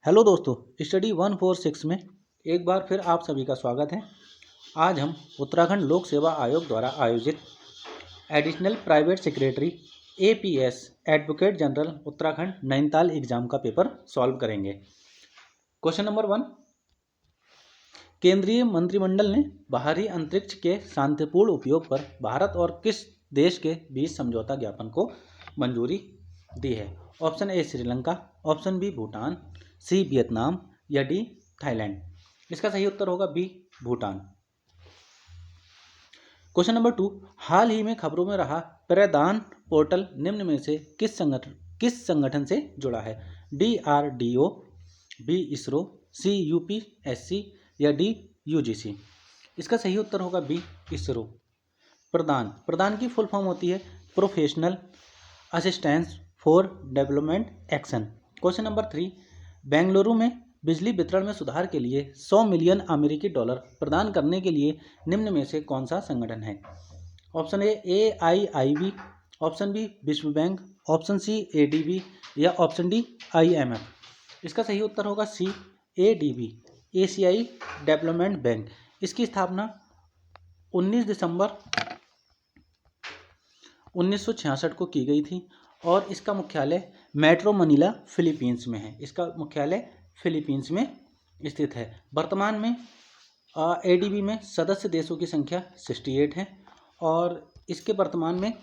Hello दोस्तों, study 146 में एक बार फिर आप सभी का स्वागत है। आज हम उत्तराखंड लोक सेवा आयोग द्वारा आयोजित additional private secretary APS advocate general Uttarakhand Nainital exam का पेपर सॉल्व करेंगे। क्वेश्चन नंबर 1, केंद्रीय मंत्रिमंडल ने बाहरी अंतरिक्ष के शांतिपूर्ण उपयोग पर भारत और किस देश के बीच समझौता ज्ञापन को मंजूरी दी है? Option A Sri Lanka, option B Bhutan, C Vietnam या डी थाईलैंड। इसका सही उत्तर होगा बी भूटान। क्वेश्चन नंबर 2, हाल ही में खबरों में रहा प्रदान पोर्टल निम्न में से किस संगठन से जुड़ा है? DRDO, बी इसरो, सी UPSC या डी UGC। इसका सही उत्तर होगा बी इसरो। प्रदान की फुल फॉर्म होती है professional assistance for development action. Question number 3, Bengaluru में बिजली वितरण में सुधार के लिए 100 मिलियन अमेरिकी डॉलर प्रदान करने के लिए निम्न में से कौन सा संगठन है? Option A AIIB, option B विश्व बैंक, ऑप्शन सी ADB या ऑप्शन डी IMF। इसका सही उत्तर होगा सी ADB, एशियाई डेवलपमेंट बैंक। इसकी स्थापना 19 दिसंबर 1966 को की गई थी और इसका मुख्यालय मेट्रो मनीला फिलीपींस में है। इसका मुख्यालय फिलीपींस में स्थित है। वर्तमान में ADB में सदस्य देशों की संख्या 68 है और इसके वर्तमान में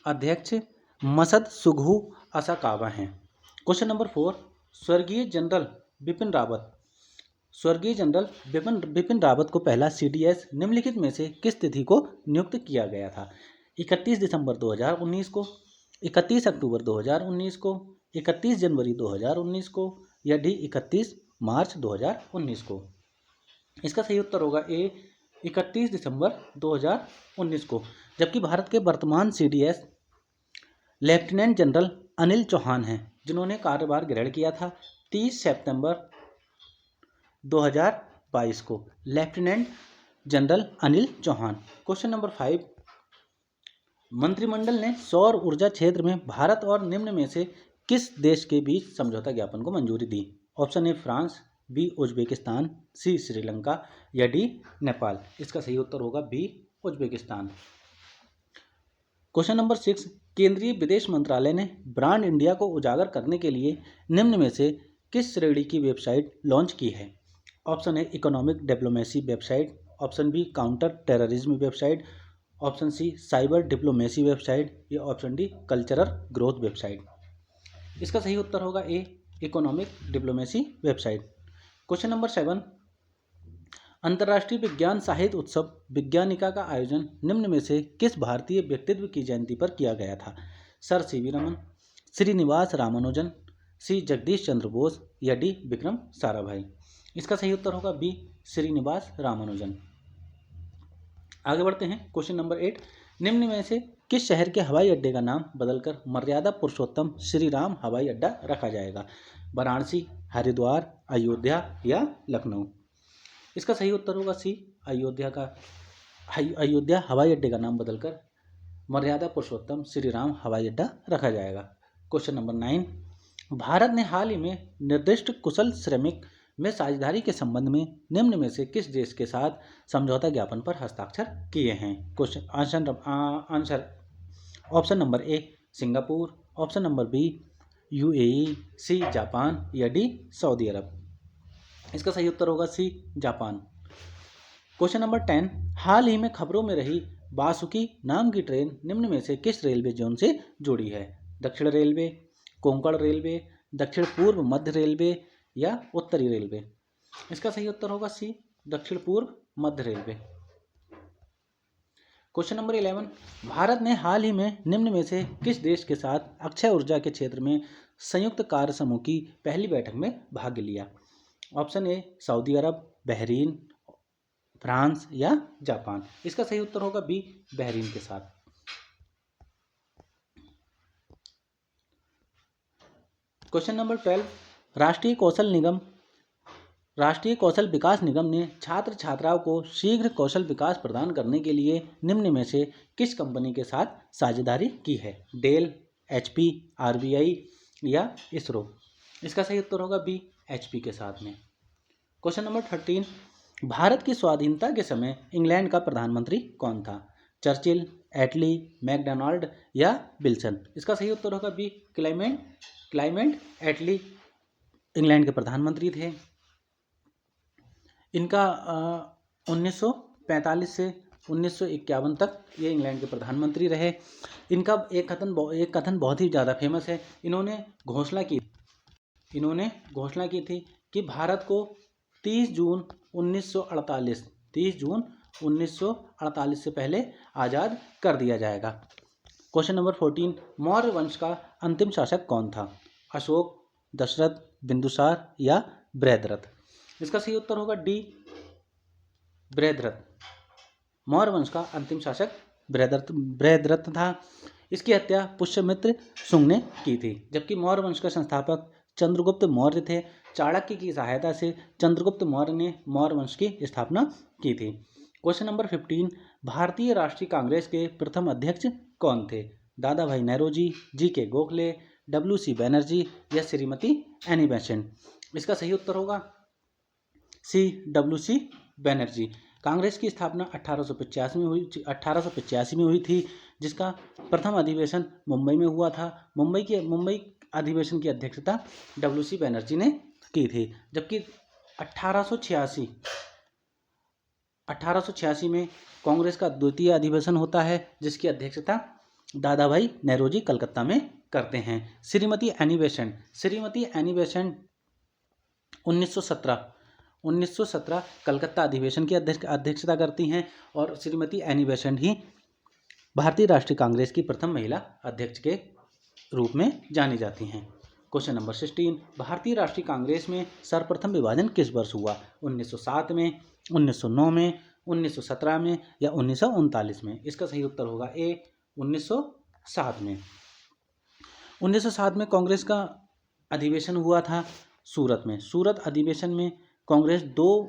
अध्यक्ष मसद सुगहू असाकावा हैं। क्वेश्चन नंबर 4, स्वर्गीय जनरल बिपिन रावत को पहला CDS निम्नलिखित में से किस तिथि को नियुक्त किया गया था? 31 दिसंबर 2019 को, 31 अक्टूबर 2019 को, 31 जनवरी 2019 को या डी 31 मार्च 2019 को। इसका सही उत्तर होगा ए 31 दिसंबर 2019 को। जबकि भारत के वर्तमान CDS lieutenant general Anil Chauhan हैं, जिन्होंने कार्यभार ग्रहण किया था 30 सितंबर 2022 को। Lieutenant general Anil Chauhan. Question number 5, मंत्रिमंडल ने सौर ऊर्जा क्षेत्र में भारत और निम्न में से किस देश के बीच समझौता ज्ञापन को मंजूरी दी? Option A France, B Uzbekistan, C Sri Lanka या डी नेपाल। इसका सही उत्तर होगा बी उज्बेकिस्तान। क्वेश्चन नंबर 6, केंद्रीय विदेश मंत्रालय ने ब्रांड इंडिया को उजागर करने के लिए निम्न में से किस श्रेणी की वेबसाइट लॉन्च की है? Option A economic diplomacy website, option B counter terrorism website, option C cyber diplomacy website या option D cultural growth website. इसका सही उत्तर होगा A economic diplomacy website. Question number 7, अंतर्राष्ट्रीय विज्ञान साहित्य उत्सव विज्ञानिका का आयोजन निम्न में से किस भारतीय व्यक्तित्व की जयंती पर किया गया था? सर CV रमन, श्रीनिवास रामानुजन, सी जगदीश चंद्र बोस या डी विक्रम साराभाई। इसका सही उत्तर होगा बी श्रीनिवास रामानुजन। आगे बढ़ते हैं। क्वेश्चन नंबर 8, निम्न में से किस शहर के हवाई अड्डे का नाम बदलकर मर्यादा पुरुषोत्तम श्री राम हवाई अड्डा रखा जाएगा? वाराणसी, हरिद्वार, अयोध्या या लखनऊ। इसका सही उत्तर होगा सी अयोध्या हवाई अड्डे का नाम बदलकर मर्यादा पुरुषोत्तम श्री राम हवाई अड्डा रखा जाएगा। क्वेश्चन नंबर 9, भारत ने हाल ही में निर्दिष्ट कुशल श्रमिक में साझेदारी के संबंध में निम्न में से किस देश के साथ समझौता ज्ञापन पर हस्ताक्षर किए हैं? Question answer option number A Singapore, option number B UAE, C Japan या डी सऊदी अरब। इसका सही उत्तर होगा सी जापान। क्वेश्चन नंबर 10, हाल ही में खबरों में रही बासुकी नाम की ट्रेन निम्न में से किस रेलवे जोन से जुड़ी है? दक्षिण रेलवे, कोंकण रेलवे, दक्षिण पूर्व मध्य रेलवे या उत्तरी रेलवे। इसका सही उत्तर होगा सी दक्षिण पूर्व मध्य रेलवे। क्वेश्चन नंबर 11, भारत ने हाल ही में निम्न में से किस देश के साथ अक्षय ऊर्जा के क्षेत्र में संयुक्त कार्य समूह की पहली बैठक में भाग लिया? Option A Saudi Arab, Bahrain, France या जापान। इसका सही उत्तर होगा बी बहरीन के साथ। क्वेश्चन नंबर 12, राष्ट्रीय कौशल विकास निगम ने छात्र छात्राओं को शीघ्र कौशल विकास प्रदान करने के लिए निम्न में से किस कंपनी के साथ साझेदारी की है? डेल, HP, RBI या इसरो। इसका सही उत्तर होगा बी HP के साथ में। क्वेश्चन नंबर 13, भारत की स्वाधीनता के समय इंग्लैंड का प्रधानमंत्री कौन था? चर्चिल, एटली, मैकडोनाल्ड या विल्सन? इसका सही उत्तर होगा बी, क्लाइमेट एटली इंग्लैंड के प्रधानमंत्री थे। इनका 1945 से 1951 तक ये इंग्लैंड के प्रधानमंत्री रहे। इनका एक कथन बहुत ही ज़्यादा फेमस है। इन्होंने घोषणा की थी कि भारत को 30 जून 1948 से पहले आज़ाद कर दिया जाएगा। क्वेश्चन नंबर 14, मौर्य वंश का अंतिम शासक कौन था? अशोक, दशरथ, बिंदुसार या बृहद्रथ? इसका सही उत्तर होगा डी, बृहद्रथ। मौर्य वंश का अंतिम शासक बृहद्रथ था। इसकी हत्या पुष्यमित्र शुंग ने की थी, जबकि मौर्य वंश का संस्थापक चंद्रगुप्त मौर्य थे। चाणक्य की सहायता से चंद्रगुप्त मौर्य ने मौर्य वंश की स्थापना की थी। क्वेश्चन नंबर 15, भारतीय राष्ट्रीय कांग्रेस के प्रथम अध्यक्ष कौन थे? दादा भाई नौरोजी, जी.के. गोखले, W.C. बैनर्जी या श्रीमती एनी बेसेंट? इसका सही उत्तर होगा सी, W.C. बैनर्जी। कांग्रेस की स्थापना 1885 में हुई थी, जिसका प्रथम अधिवेशन मुंबई में हुआ था। मुंबई अधिवेशन की अध्यक्षता W.C. बैनर्जी ने की थी, जबकि 1886 में कांग्रेस का द्वितीय अधिवेशन होता है, जिसकी अध्यक्षता दादा भाई नौरोजी कलकत्ता में करते हैं। श्रीमती एनी बेसेंट 1917 कलकत्ता अधिवेशन की अध्यक्षता करती हैं और श्रीमती एनी बेसेंट ही भारतीय राष्ट्रीय कांग्रेस की प्रथम महिला अध्यक्ष के रूप में जानी जाती हैं। क्वेश्चन नंबर 16, भारतीय राष्ट्रीय कांग्रेस में सर्वप्रथम विभाजन किस वर्ष हुआ? 1907 में, 1909 में, 1917 में या 1939 में? इसका सही उत्तर होगा ए, 1907 में। 1907 में कांग्रेस का अधिवेशन हुआ था सूरत में। सूरत अधिवेशन में कांग्रेस 2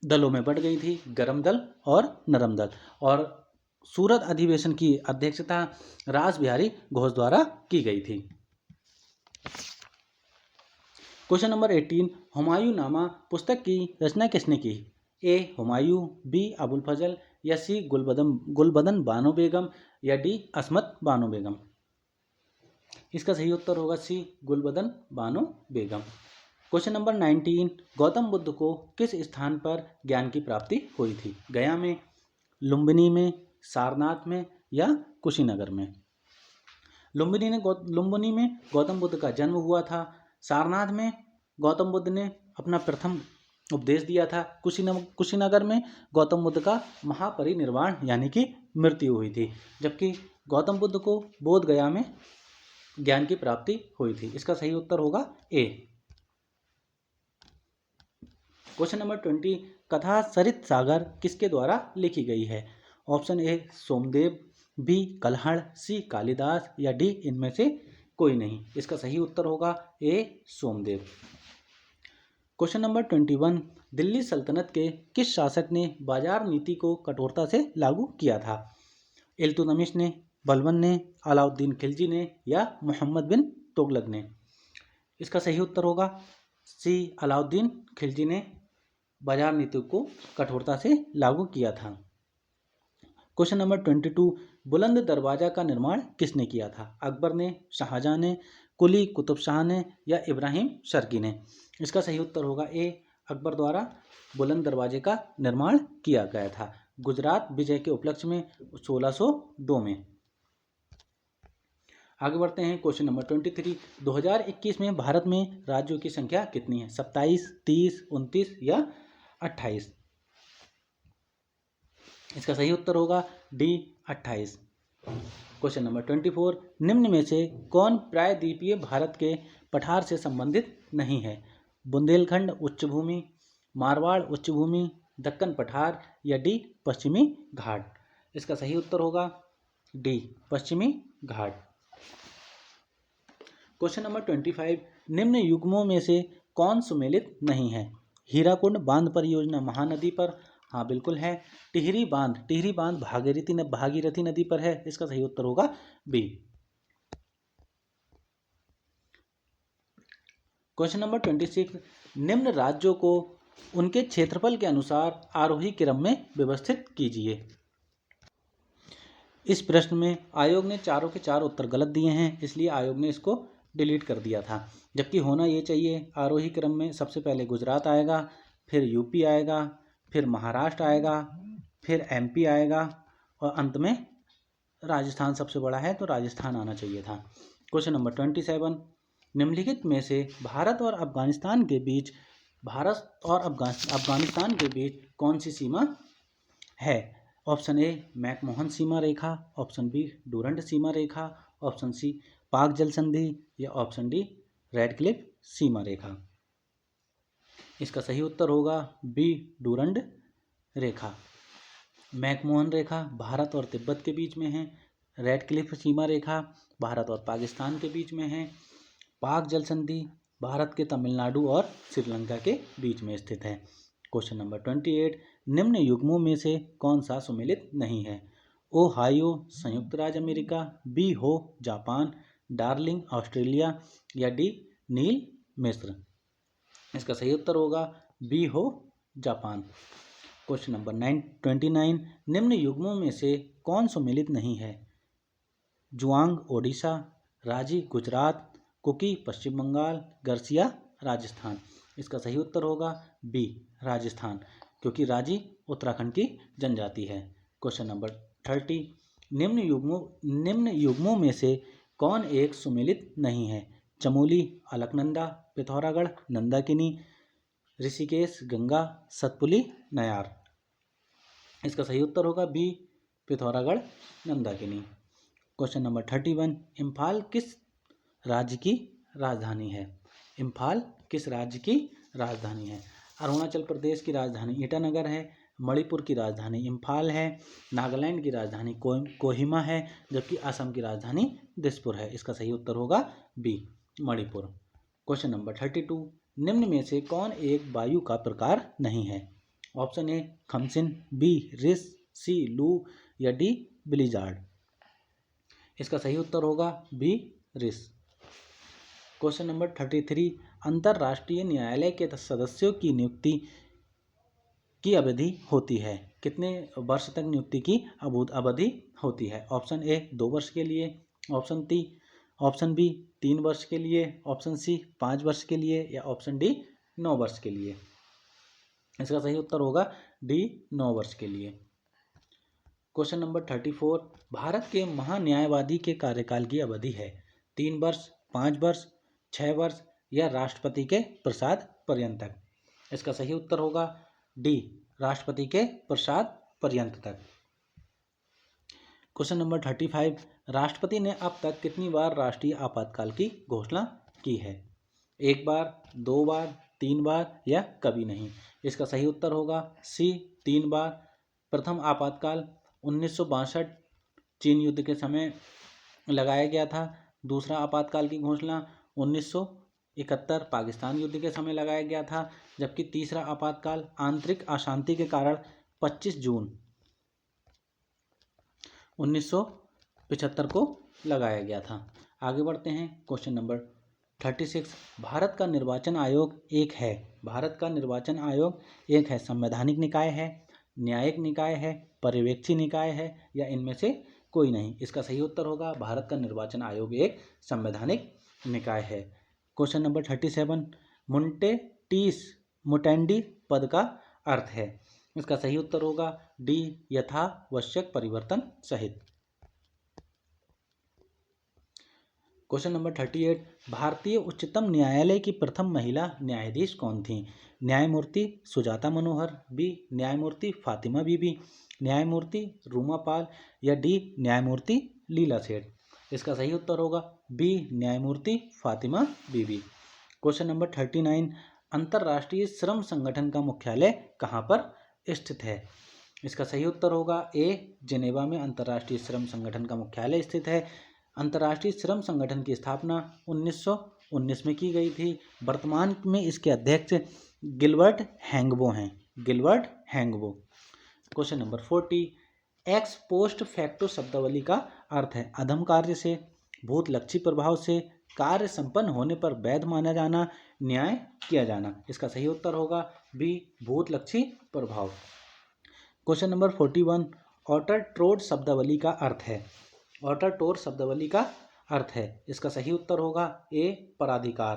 दलों में बढ़ गई थी, गरम दल और नरम दल, और सूरत अधिवेशन की अध्यक्षता रासबिहारी घोष द्वारा की गई थी। क्वेश्चन नंबर 18, हुमायूं नामा पुस्तक की रचना किसने की? ए, हुमायूं, बी, अबुल फजल या सी, गुलबदन बानो बेगम या डी, अस्मत बानो बेगम? इसका सही उत्तर होगा सी, गुलबदन बानो बेगम। क्वेश्चन नंबर 19, गौतम बुद्ध को किस स्थान पर ज्ञान की प्राप्ति हुई थी? गया में, लुम्बिनी में, सारनाथ में या कुशीनगर में? लुम्बिनी में गौतम बुद्ध का जन्म हुआ था। सारनाथ में गौतम बुद्ध ने अपना प्रथम उपदेश दिया था। कुशीनगर में गौतम बुद्ध का महापरिनिर्वाण यानी कि मृत्यु हुई थी, जबकि गौतम बुद्ध को बोध गया में ज्ञान की प्राप्ति हुई थी। इसका सही उत्तर होगा ए। क्वेश्चन नंबर 20, कथा सरित सागर किसके द्वारा लिखी गई है? ऑप्शन ए, सोमदेव, बी, कल्हड़, सी, कालिदास या डी, इनमें से कोई नहीं? इसका सही उत्तर होगा ए, सोमदेव। क्वेश्चन नंबर 21, दिल्ली सल्तनत के किस शासक ने बाजार नीति को कठोरता से लागू किया था? इल्तुतमिश ने, बलबन ने, अलाउद्दीन खिलजी ने या मोहम्मद बिन तुगलक ने? इसका सही उत्तर होगा सी, अलाउद्दीन खिलजी ने बाजार नीति को कठोरता से लागू किया था। क्वेश्चन नंबर 22, बुलंद दरवाजा का निर्माण किसने किया था? अकबर ने, शाहजहां ने, कुली कुतुब शाह ने या इब्राहिम शर्की ने? इसका सही उत्तर होगा ए, अकबर द्वारा बुलंद दरवाजे का निर्माण किया गया था गुजरात विजय के उपलक्ष्य में 1602 में। आगे बढ़ते हैं। क्वेश्चन नंबर 23, 2021 में भारत में राज्यों की संख्या कितनी है? 27, 30, 29 या 28? इसका सही उत्तर होगा डी, 28। क्वेश्चन नंबर 24, निम्न में से कौन प्रायद्वीपीय भारत के पठार से संबंधित नहीं है? बुंदेलखंड उच्च भूमि, मारवाड़ उच्च भूमि, दक्कन पठार या डी, पश्चिमी घाट? इसका सही उत्तर होगा डी, पश्चिमी घाट। क्वेश्चन नंबर 25, निम्न युग्मों में से कौन सुमेलित नहीं है? हीराकुंड बांध परियोजना महानदी पर? हाँ बिल्कुल है। टिहरी बांध भागीरथी नदी पर है। इसका सही उत्तर होगा बी। क्वेश्चन नंबर 26, निम्न राज्यों को उनके क्षेत्रफल के अनुसार आरोही क्रम में व्यवस्थित कीजिए। इस प्रश्न में आयोग ने चारों के चार उत्तर गलत दिए हैं, इसलिए आयोग ने इसको डिलीट कर दिया था। जबकि होना ये चाहिए आरोही क्रम में सबसे पहले गुजरात आएगा, फिर यूपी आएगा, फिर महाराष्ट्र आएगा, फिर एमपी आएगा और अंत में राजस्थान सबसे बड़ा है तो राजस्थान आना चाहिए था। क्वेश्चन नंबर 27, निम्नलिखित में से भारत और अफगानिस्तान के बीच कौन सी सीमा है? ऑप्शन ए मैकमोहन सीमा रेखा, ऑप्शन बी डूरंड सीमा रेखा, ऑप्शन सी पाक जल संधि या ऑप्शन डी रेडक्लिफ सीमा रेखा। इसका सही उत्तर होगा बी डूरंड रेखा। मैकमोहन रेखा भारत और तिब्बत के बीच में है, रेडक्लिफ सीमा रेखा भारत और पाकिस्तान के बीच में है, पाक जल संधि भारत के तमिलनाडु और श्रीलंका के बीच में स्थित है। क्वेश्चन नंबर 28, निम्न युग्मों में से कौन सा सुमेलित नहीं है? ओहायो संयुक्त राज्य अमेरिका, बी हो जापान, डार्लिंग ऑस्ट्रेलिया या डी नील मिस्र। इसका सही उत्तर होगा बी हो जापान। क्वेश्चन नंबर 29, निम्न युग्मों में से कौन सुमेलित नहीं है? जुआंग ओडिशा, राजी गुजरात, कुकी पश्चिम बंगाल, गर्सिया राजस्थान। इसका सही उत्तर होगा बी राजस्थान, क्योंकि राजी उत्तराखंड की जनजाति है। क्वेश्चन नंबर 30, निम्न युग्मों में से कौन एक सुमेलित नहीं है? चमोली अलकनंदा, पिथौरागढ़ नंदाकिनी, ऋषिकेश गंगा, सतपुली नयार। इसका सही उत्तर होगा B Pithoragarh Nandakini. Question number 31, Imphal किस राज्य की राजधानी है? इम्फाल किस राज्य की राजधानी है? अरुणाचल प्रदेश की राजधानी ईटानगर है, मणिपुर की राजधानी इम्फाल है, नागालैंड की राजधानी कोहिमा है, जबकि असम की राजधानी दिसपुर है। इसका सही उत्तर होगा बी मणिपुर। क्वेश्चन नंबर 32, निम्न में से कौन एक वायु का प्रकार नहीं है? ऑप्शन ए खमसिन, बी रिस, सी लू या डी ब्लिजार्ड। इसका सही उत्तर होगा बी रिस। क्वेश्चन नंबर 33, अंतर्राष्ट्रीय न्यायालय के सदस्यों की नियुक्ति की अवधि होती है? कितने वर्ष तक नियुक्ति की अवधि होती है? ऑप्शन ए 2 वर्ष के लिए, ऑप्शन बी 3 वर्ष के लिए, ऑप्शन सी 5 वर्ष के लिए या ऑप्शन डी 9 वर्ष के लिए। इसका सही उत्तर होगा डी 9 वर्ष के लिए। क्वेश्चन नंबर 34, भारत के महान्यायवादी के कार्यकाल की अवधि है 3 वर्ष, 5 वर्ष, 6 वर्ष या राष्ट्रपति के प्रसाद पर्यंत तक। इसका सही उत्तर होगा डी राष्ट्रपति के प्रसाद पर्यंत तक। क्वेश्चन नंबर 35, राष्ट्रपति ने अब तक कितनी बार राष्ट्रीय आपातकाल की घोषणा की है? 1 बार, 2 बार, 3 बार या कभी नहीं। इसका सही उत्तर होगा सी 3 बार। प्रथम आपातकाल 1962 चीन युद्ध के समय लगाया गया था। दूसरा आपातकाल की घोषणा 1971 पाकिस्तान युद्ध के समय लगाया गया था, जबकि तीसरा आपातकाल आंतरिक अशांति के कारण 25 जून 1975 को लगाया गया था। आगे बढ़ते हैं। क्वेश्चन नंबर 36, भारत का निर्वाचन आयोग एक है। भारत का निर्वाचन आयोग एक है, संवैधानिक निकाय है, न्यायिक निकाय है, पर्यवेक्षी निकाय है या इनमें से कोई नहीं। इसका सही उत्तर होगा भारत का निर्वाचन आयोग एक संवैधानिक निकाय है। क्वेश्चन नंबर 37, मुटेंडी पद का अर्थ है? इसका सही उत्तर होगा डी यथावश्यक परिवर्तन सहित। क्वेश्चन नंबर 38, भारतीय उच्चतम न्यायालय की प्रथम महिला न्यायाधीश कौन थी? न्यायमूर्ति सुजाता मनोहर, बी न्यायमूर्ति फातिमा बीबी, न्यायमूर्ति रूमा पाल या डी न्यायमूर्ति लीला सेठ। इसका सही उत्तर होगा बी न्यायमूर्ति फातिमा बीबी। क्वेश्चन नंबर 39, अंतर्राष्ट्रीय श्रम संगठन का मुख्यालय कहाँ पर स्थित है? इसका सही उत्तर होगा ए जिनेवा में अंतर्राष्ट्रीय श्रम संगठन का मुख्यालय स्थित है। अंतर्राष्ट्रीय श्रम संगठन की स्थापना 1919 में की गई थी। वर्तमान में इसके अध्यक्ष गिलबर्ट हैंगबो हैं। Gilbert Houngbo. Question number 40, ex post facto शब्दावली का अर्थ है? अधम कार्य से, भूत लक्षी प्रभाव से, कार्य संपन्न होने पर वैध माना जाना, न्याय किया जाना। इसका सही उत्तर होगा बी, भूतलक्षी प्रभाव। क्वेश्चन नंबर 41, ऑटरट्रोड शब्दावली का अर्थ है। ऑटरट्रोड शब्दावली का अर्थ है, इसका सही उत्तर होगा ए, पराधिकार।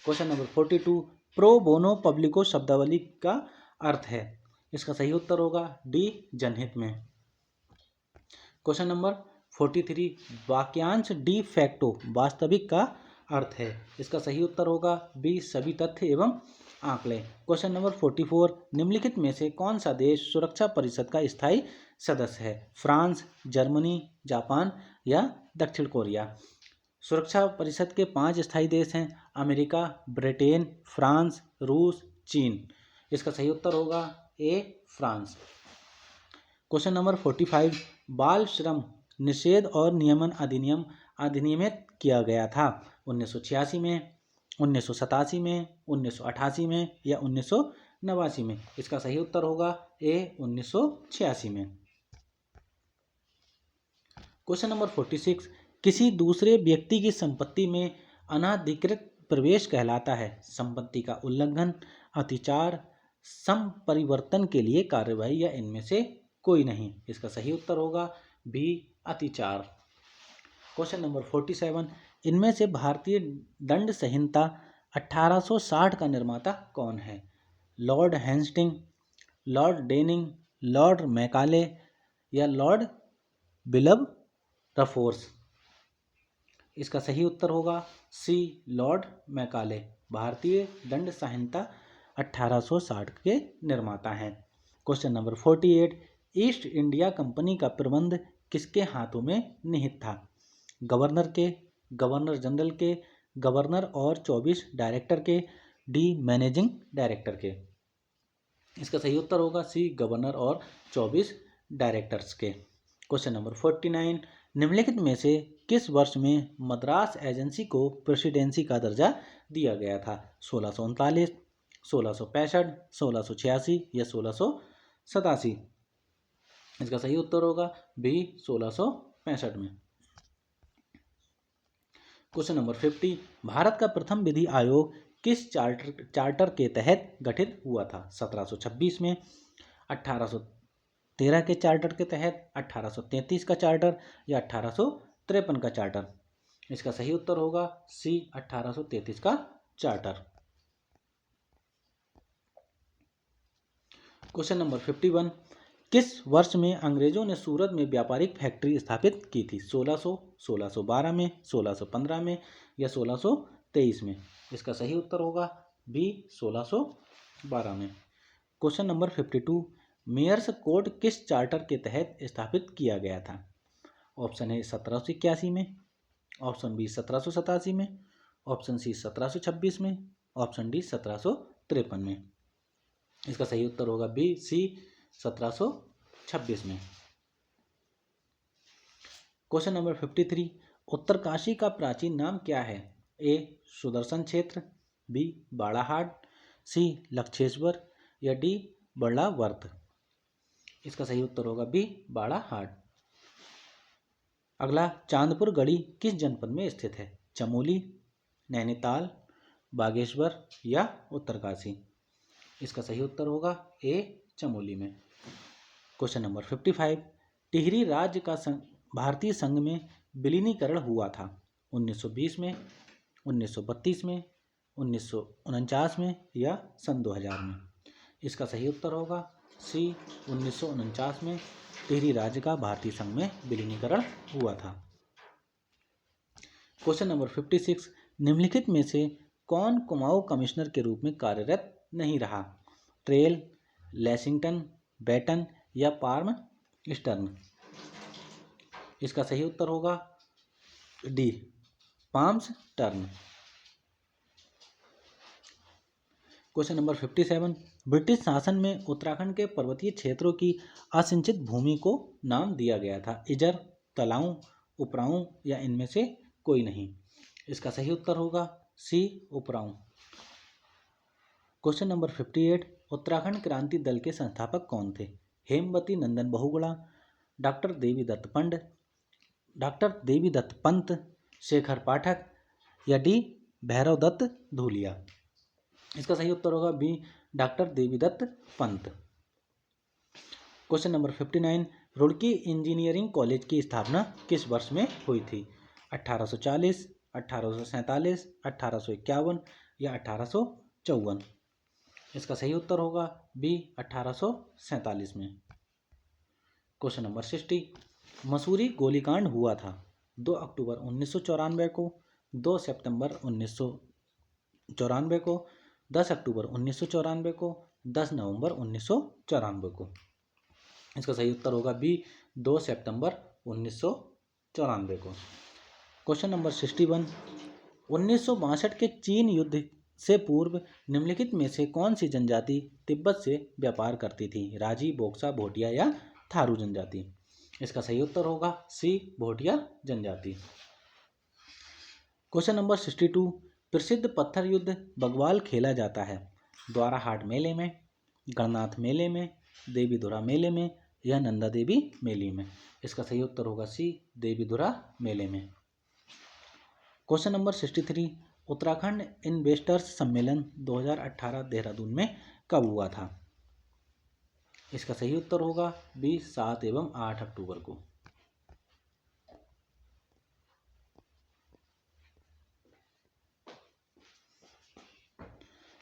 क्वेश्चन नंबर 42, प्रो बोनो पब्लिको शब्दावली का अर्थ है, इसका सही उत्तर होगा डी, जनहित में। क्वेश्चन नंबर 43, वाक्यांश डी फैक्टो वास्तविक का अर्थ है, इसका सही उत्तर होगा बी, सभी तथ्य एवं आंकड़े। क्वेश्चन नंबर 44, निम्नलिखित में से कौन सा देश सुरक्षा परिषद का स्थायी सदस्य है? फ्रांस, जर्मनी, जापान या दक्षिण कोरिया। सुरक्षा परिषद के 5 स्थायी देश हैं, अमेरिका, ब्रिटेन, फ्रांस, रूस, चीन। इसका सही उत्तर होगा ए, फ्रांस। क्वेश्चन नंबर 45, बाल श्रम निषेध और नियमन अधिनियम अधिनियमित किया गया था 1986 में, 1987 में, 1988 में या 1989 में। इसका सही उत्तर होगा ए, 1986 में। क्वेश्चन नंबर 46, किसी दूसरे व्यक्ति की संपत्ति में अनाधिकृत प्रवेश कहलाता है? संपत्ति का उल्लंघन, अतिचार, संपरिवर्तन के लिए कार्यवाही या इनमें से कोई नहीं। इसका सही उत्तर होगा बी, अतिचार। क्वेश्चन नंबर 47, इनमें से भारतीय दंड संहिता 1860 का निर्माता कौन है? Lord Hasting, Lord Denning, Lord Macaulay या लॉर्ड विल्बरफोर्स। इसका सही उत्तर होगा सी, लॉर्ड मैकाले। भारतीय दंड संहिता 1860 के निर्माता हैं। Question number 48, east India company का प्रबंध किसके हाथों में निहित था? गवर्नर के, गवर्नर जनरल के, गवर्नर और 24 डायरेक्टर के, डी, मैनेजिंग डायरेक्टर के। इसका सही उत्तर होगा सी, गवर्नर और 24 डायरेक्टर्स के। क्वेश्चन नंबर 49, निम्नलिखित में से किस वर्ष में मद्रास एजेंसी को प्रेसिडेंसी का दर्जा दिया गया था? 1639, 1665, 1686 या 1687। इसका सही उत्तर होगा बी, 1665 में। क्वेश्चन नंबर 50, भारत का प्रथम विधि आयोग किस चार्टर के तहत गठित हुआ था? 1726 में, 1813 के चार्टर के तहत, 1833 का चार्टर या 1853 का चार्टर। इसका सही उत्तर होगा सी, 1833 का चार्टर। क्वेश्चन नंबर 51, किस वर्ष में अंग्रेजों ने सूरत में व्यापारिक फैक्ट्री स्थापित की थी? 1600, 1612 में, 1615 में या 1623 में। इसका सही उत्तर होगा बी, 1612 में। क्वेश्चन नंबर 52, मेयर्स कोड किस चार्टर के तहत स्थापित किया गया था? ऑप्शन ए 1781 में, ऑप्शन बी 1787 में, ऑप्शन सी 1726 में, ऑप्शन डी 1753 में। इसका सही उत्तर होगा बी, सी, 1726 में। क्वेश्चन नंबर 53, उत्तरकाशी का प्राचीन नाम क्या है? ए, सुदर्शन क्षेत्र, बी, बाड़ाहाट, सी, लक्षेश्वर या डी, बड़लावर्त। इसका सही उत्तर होगा बी, बाड़ाहाट। अगला, चांदपुर गढ़ी किस जनपद में स्थित है? चमोली, नैनीताल, बागेश्वर या उत्तरकाशी। इसका सही उत्तर होगा ए, चमोली में। क्वेश्चन नंबर 55, टिहरी राज्य का भारतीय संघ में विलीनीकरण हुआ था 1920 में, 1932 में, 1949 में या सन 2000 में। इसका सही उत्तर होगा सी, 1949 में टिहरी राज्य का भारतीय संघ में विलीनीकरण हुआ था। क्वेश्चन नंबर 56, निम्नलिखित में से कौन कुमाऊं कमिश्नर के रूप में कार्यरत नहीं रहा? ट्रेल, लेसिंगटन, बैटन या पार्म स्टर्न। इसका सही उत्तर होगा D, palms turn. Question number 57, British शासन में उत्तराखंड के पर्वतीय क्षेत्रों की असिंचित भूमि को नाम दिया गया था? इजर, तलाऊ, उपराऊ या इनमें से कोई नहीं। इसका सही उत्तर होगा C, Uprau. Question number 58, Uttarakhand Kranti Dal के संस्थापक कौन थे? हेमवती नंदन बहुगुणा, डॉक्टर देवीदत्त पंत, शेखर पाठक, या डी भैरव दत्त धूलिया। इसका सही उत्तर होगा B doctor Devidutt Pant. Question number 59, Roorkee engineering college की स्थापना किस वर्ष में हुई थी? 1840, 1847, 1851 या 1854। इसका सही उत्तर होगा बी 1847 में। क्वेश्चन नंबर 60, मसूरी गोलीकांड हुआ था 2 अक्टूबर 1994 को, 2 सितंबर 1994 को, 10 अक्टूबर 1994 को, 10 नवंबर 1994 को। इसका सही उत्तर होगा बी 2 सितंबर 1994 को। क्वेश्चन नंबर 61, 1962 के चीन युद्ध से पूर्व निम्नलिखित में से कौन सी जनजाति तिब्बत से व्यापार करती थी? राजी, बोक्सा, भोटिया या थारू जनजाति। इसका सही उत्तर होगा सी भोटिया जनजाति। क्वेश्चन नंबर 62, प्रसिद्ध पत्थर युद्ध बगवाल खेला जाता है द्वाराहाट मेले में, गणनाथ मेले में, देवीधुरा मेले में या नंदा देवी मेले में। इसका सही उत्तर होगा सी देवीधुरा मेले में। क्वेश्चन नंबर 63, उत्तराखंड इन्वेस्टर्स सम्मेलन 2018 देहरादून में कब हुआ था? इसका सही उत्तर होगा बी 7 एवं 8 अक्टूबर को।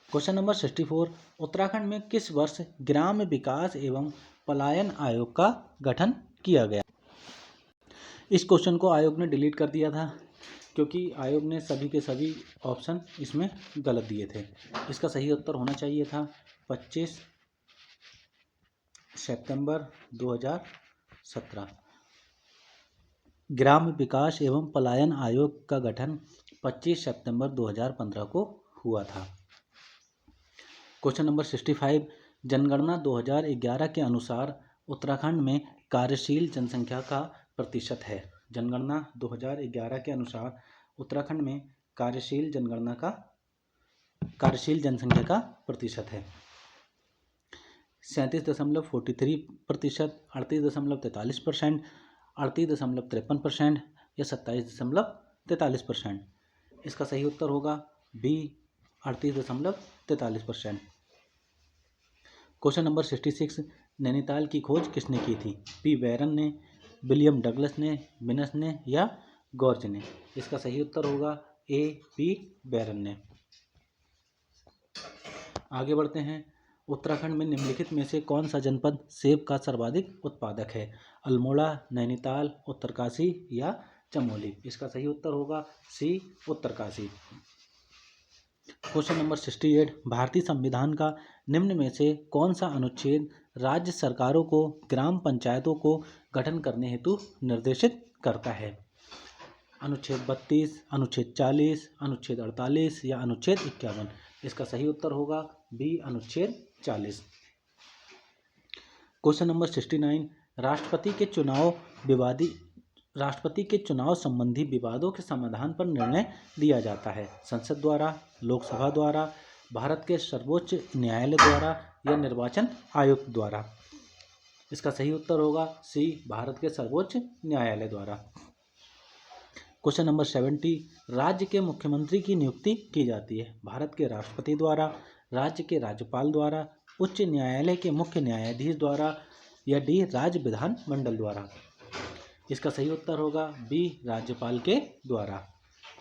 क्वेश्चन नंबर 64, उत्तराखंड में किस वर्ष ग्राम विकास एवं पलायन आयोग का गठन किया गया? इस क्वेश्चन को आयोग ने डिलीट कर दिया था क्योंकि आयोग ने सभी के सभी ऑप्शन इसमें गलत दिए थे। इसका सही उत्तर होना चाहिए था 25 सितंबर 2017। ग्राम विकास एवं पलायन आयोग का गठन 25 सितंबर 2015 को हुआ था। क्वेश्चन नंबर 65, जनगणना 2011 के अनुसार उत्तराखंड में कार्यशील जनसंख्या का प्रतिशत है। जनगणना 2011 के अनुसार उत्तराखंड में कार्यशील जनसंख्या का प्रतिशत है 37.43%, 38.43%, 38.53% या 27.43%। इसका सही उत्तर होगा बी 38.43%। क्वेश्चन नंबर 66, नैनीताल की खोज किसने की थी? पी बैरन ने, विलियम डगलस ने, विनस ने या गॉर्ज ने। इसका सही उत्तर होगा ए पी बैरन ने। आगे बढ़ते हैं। उत्तराखंड में निम्नलिखित में से कौन सा जनपद सेब का सर्वाधिक उत्पादक है? अल्मोड़ा, नैनीताल, उत्तरकाशी या चमोली। इसका सही उत्तर होगा सी उत्तरकाशी। क्वेश्चन नंबर 68, भारतीय संविधान का निम्न में से कौन सा अनुच्छेद राज्य सरकारों को ग्राम पंचायतों को गठन करने हेतु निर्देशित करता है? अनुच्छेद 32, अनुच्छेद 40, अनुच्छेद 48 या अनुच्छेद 51। इसका सही उत्तर होगा बी अनुच्छेद 40। क्वेश्चन नंबर 69, राष्ट्रपति के चुनाव संबंधी विवादों के समाधान पर निर्णय दिया जाता है संसद द्वारा, लोकसभा द्वारा, भारत के सर्वोच्च न्यायालय द्वारा या निर्वाचन आयोग द्वारा। इसका सही उत्तर होगा सी भारत के सर्वोच्च न्यायालय द्वारा। क्वेश्चन नंबर 70, राज्य के मुख्यमंत्री की नियुक्ति की जाती है भारत के राष्ट्रपति द्वारा, राज्य के राज्यपाल द्वारा, उच्च न्यायालय के मुख्य न्यायाधीश द्वारा या डी राज्य विधान मंडल द्वारा। इसका सही उत्तर होगा बी राज्यपाल के द्वारा।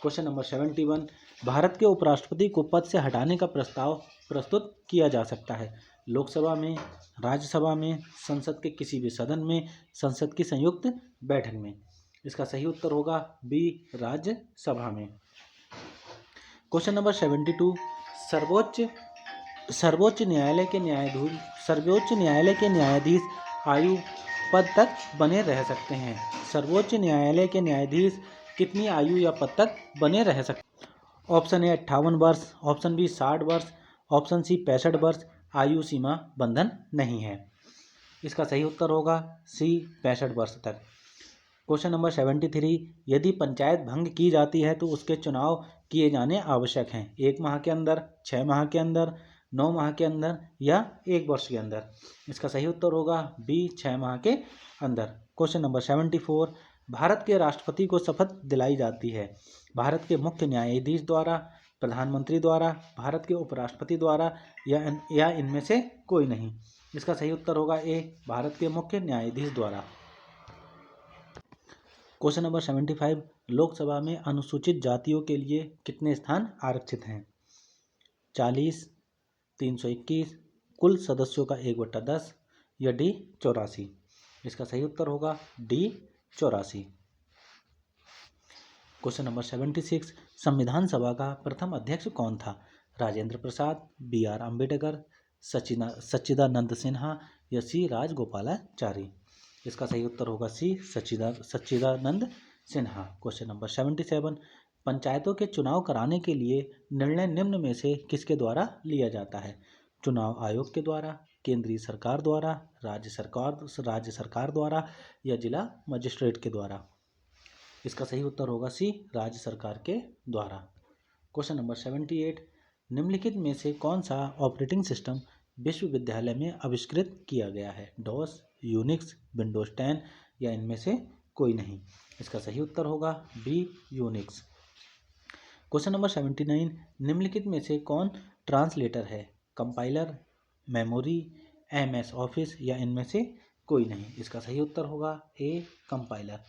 क्वेश्चन नंबर 71, भारत के उपराष्ट्रपति को पद से हटाने का प्रस्ताव प्रस्तुत किया जा सकता है लोकसभा में, राज्यसभा में, संसद के किसी भी सदन में, संसद की संयुक्त बैठक में। इसका सही उत्तर होगा बी राज्यसभा में। क्वेश्चन नंबर 72, सर्वोच्च न्यायालय के न्यायाधीश आयु पद तक बने रह सकते हैं। सर्वोच्च न्यायालय के न्यायाधीश कितनी आयु या पद तक बने रह सकते हैं? ऑप्शन ए 58 वर्ष, ऑप्शन बी 60 वर्ष, ऑप्शन सी 65 वर्ष। आयु सीमा बंधन नहीं है। इसका सही उत्तर होगा सी 65 वर्ष तक। क्वेश्चन नंबर 73, यदि पंचायत भंग की जाती है तो उसके चुनाव किए जाने आवश्यक हैं 1 माह के अंदर, 6 माह के अंदर, 9 माह के अंदर या 1 वर्ष के अंदर। इसका सही उत्तर होगा बी 6 माह के अंदर। क्वेश्चन नंबर 74, भारत के राष्ट्रपति को शपथ दिलाई जाती है? भारत के मुख्य न्यायाधीश द्वारा, प्रधानमंत्री द्वारा, भारत के उपराष्ट्रपति द्वारा या इनमें से कोई नहीं। इसका सही उत्तर होगा ए, भारत के मुख्य न्यायाधीश द्वारा। क्वेश्चन नंबर 75, लोकसभा में अनुसूचित जातियों के लिए कितने स्थान आरक्षित हैं? 40, 321, कुल सदस्यों का 1/10 या डी 84। इसका सही उत्तर होगा डी 84। क्वेश्चन नंबर 76, संविधान सभा का प्रथम अध्यक्ष कौन था? राजेंद्र प्रसाद, BR अम्बेडकर, सच्चिदानंद सिन्हा या सी राजगोपालाचारी। इसका सही उत्तर होगा सी सच्चिदानंद सिन्हा। क्वेश्चन नंबर 77, पंचायतों के चुनाव कराने के लिए निर्णय निम्न में से किसके द्वारा लिया जाता है? चुनाव आयोग के द्वारा, केंद्रीय सरकार द्वारा, राज्य सरकार द्वारा या जिला मजिस्ट्रेट के द्वारा। इसका सही उत्तर होगा सी, राज्य सरकार के द्वारा। क्वेश्चन नंबर 78, निम्नलिखित में से कौन सा ऑपरेटिंग सिस्टम विश्वविद्यालय में आविष्कृत किया गया है? डॉस, यूनिक्स, विंडोज 10 या इनमें से कोई नहीं। इसका सही उत्तर होगा बी, यूनिक्स। क्वेश्चन नंबर 79, निम्नलिखित में से कौन ट्रांसलेटर है? कंपाइलर, मेमोरी, MS ऑफिस या इनमें से कोई नहीं। इसका सही उत्तर होगा ए, कंपाइलर।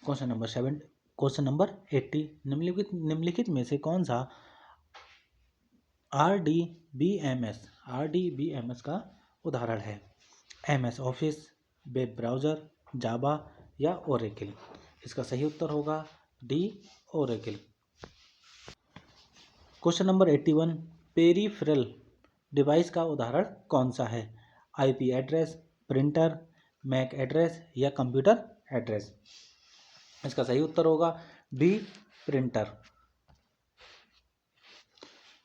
क्वेश्चन नंबर 80, निम्नलिखित में से कौन सा RDBMS का उदाहरण है? MS office, web browser, Java या ओरेकल। इसका सही उत्तर होगा D, Oracle. Question number 81, peripheral device का उदाहरण कौन सा है? IP address, printer, Mac address या कंप्यूटर एड्रेस। इसका सही उत्तर होगा बी, प्रिंटर।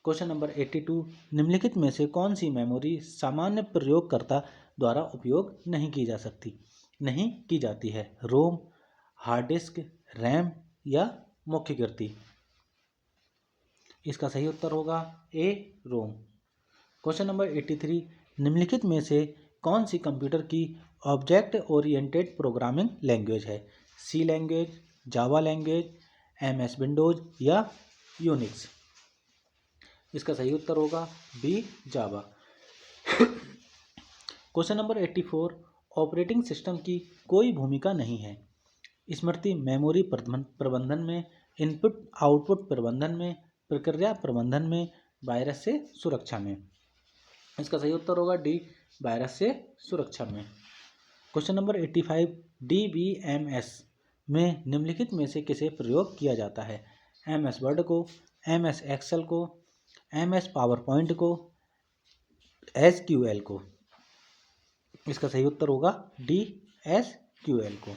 क्वेश्चन नंबर 82, निम्नलिखित में से कौन सी मेमोरी सामान्य प्रयोगकर्ता द्वारा उपयोग नहीं की जाती है? रोम, हार्ड डिस्क, रैम या मुख्य गिनती। इसका सही उत्तर होगा ए, रोम। क्वेश्चन नंबर 83, निम्नलिखित में से कौन सी कंप्यूटर की ऑब्जेक्ट ओरिएंटेड प्रोग्रामिंग लैंग्वेज है? C language, Java language, MS Windows या यूनिक्स। इसका सही उत्तर होगा B, Java. Question number 84, operating system की कोई भूमिका नहीं है? स्मृति मेमोरी प्रबंधन में, इनपुट आउटपुट प्रबंधन में, प्रक्रिया प्रबंधन में, वायरस से सुरक्षा में। इसका सही उत्तर होगा डी, वायरस से सुरक्षा में। क्वेश्चन नंबर 85, DBMS में निम्नलिखित में से किसे प्रयोग किया जाता है? MS वर्ड को, MS एक्सेल को, MS पावर पॉइंट को, SQL को। इसका सही उत्तर होगा डी, SQL को।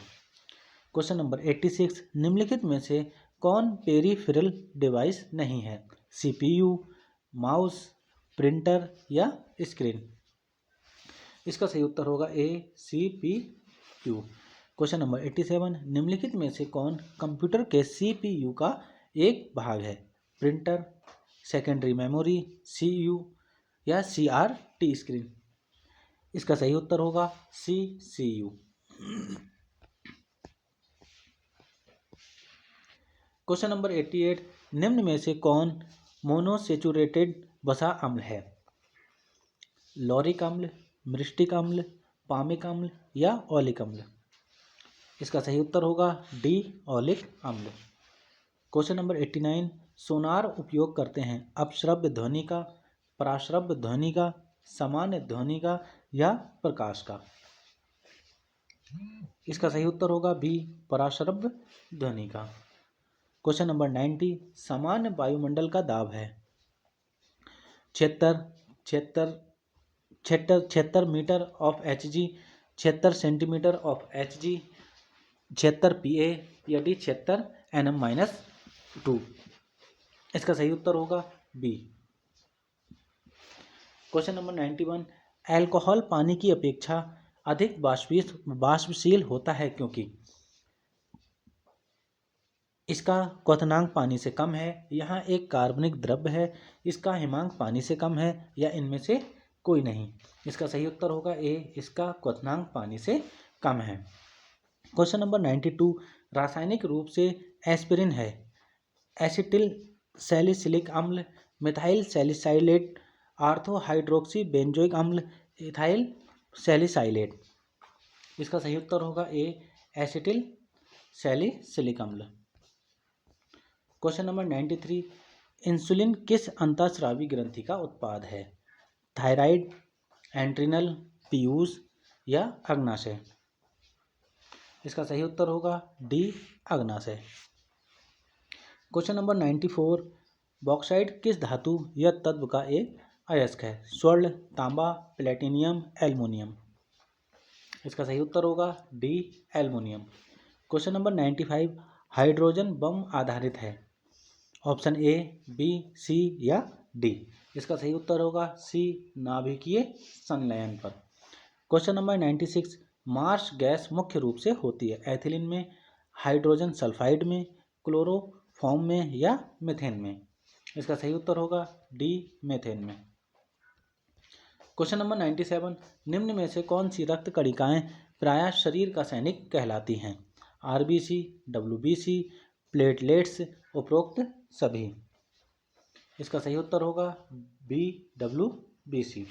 क्वेश्चन नंबर 86, निम्नलिखित में से कौन पेरिफेरल डिवाइस नहीं है? CPU, माउस, प्रिंटर या स्क्रीन। इसका सही उत्तर होगा ए, CPU। क्वेश्चन नंबर 87, निम्नलिखित में से कौन कंप्यूटर के CPU का एक भाग है? प्रिंटर, सेकेंडरी मेमोरी, CU या CRT स्क्रीन। इसका सही उत्तर होगा सी, CU। क्वेश्चन नंबर 88, निम्न में से कौन मोनोसेचुरेटेड वसा अम्ल है? लॉरिक अम्ल, मिरिस्टिक अम्ल, पामिक अम्ल या ओलिक अम्ल। इसका सही उत्तर होगा डी, ओलिक अम्ल। क्वेश्चन नंबर 89, सोनार उपयोग करते हैं अपश्रव्य ध्वनि का, पराश्रव्य ध्वनि का, सामान्य ध्वनि का या प्रकाश का। इसका सही उत्तर होगा बी, पराश्रव्य ध्वनि का। क्वेश्चन नंबर 90, सामान्य वायुमंडल का दाब है 76 metre of Hg, 76 centimetre of Hg, 76 PA या डी 76 Nm-2। इसका सही उत्तर होगा बी। क्वेश्चन नंबर 91, अल्कोहल पानी की अपेक्षा अधिक वाष्पशील होता है क्योंकि इसका क्वथनांक पानी से कम है, यहाँ एक कार्बनिक द्रव्य है, इसका हिमांक पानी से कम है या इनमें से कोई नहीं। इसका सही उत्तर होगा ए, इसका क्वथनांक पानी से कम है। क्वेश्चन नंबर 92 रासायनिक रूप से एस्पिरिन है एसिटिल सैलिसिलिक अम्ल, methyl salicylate, ortho hydroxy benzoic अम्ल, इथाइल सैलिसाइलेट। इसका सही उत्तर होगा ए एसिटिल सैलिसिलिक अम्ल। क्वेश्चन नंबर 93 इंसुलिन किस अंतःस्रावी ग्रंथि का उत्पाद है? थायराइड, एंट्रिनल, पीयूष या अग्नाशय। इसका सही उत्तर होगा डी अग्नाशय। क्वेश्चन नंबर 94 बॉक्साइट किस धातु या तत्व का एक अयस्क है? स्वर्ण, तांबा, प्लेटिनियम, एल्युमिनियम। इसका सही उत्तर होगा D aluminium. Question number 95 hydrogen bomb आधारित है? ऑप्शन ए, बी, सी या डी। इसका सही उत्तर होगा सी नाभिकीय संलयन पर। क्वेश्चन नंबर 96 मार्स गैस मुख्य रूप से होती है एथिलीन में, हाइड्रोजन सल्फाइड में, क्लोरोफॉर्म में या मीथेन में। इसका सही उत्तर होगा डी मीथेन में। क्वेश्चन नंबर 97 निम्न में से कौन सी रक्त कणिकाएं प्रायः शरीर का सैनिक कहलाती हैं? आरबीसी, डब्ल्यूबीसी, प्लेटलेट्स, उपरोक्त सभी। इसका सही उत्तर होगा B WBC.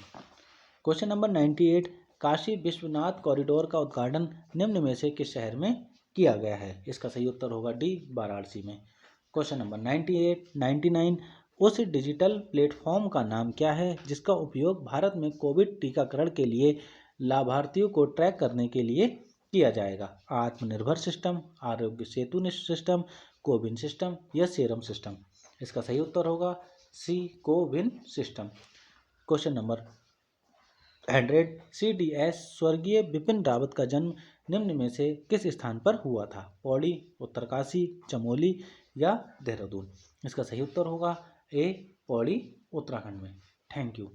Question number 98 Kashi Vishwanath corridor का उद्घाटन निम्न में से किस शहर में किया गया है? इसका सही उत्तर होगा डी वाराणसी में। क्वेश्चन नंबर 99 उस डिजिटल प्लेटफॉर्म का नाम क्या है जिसका उपयोग भारत में कोविड टीकाकरण के लिए लाभार्थियों को ट्रैक करने के लिए किया जाएगा? आत्मनिर्भर system, Aarogya Setu system, CoWIN system या सीरम सिस्टम। इसका सही उत्तर होगा C CoWIN system. Question number 100 CDS स्वर्गीय बिपिन रावत का जन्म निम्न में से किस स्थान पर हुआ था? पौड़ी, उत्तरकाशी, चमोली या देहरादून। इसका सही उत्तर होगा ए पौड़ी उत्तराखंड में। Thank you.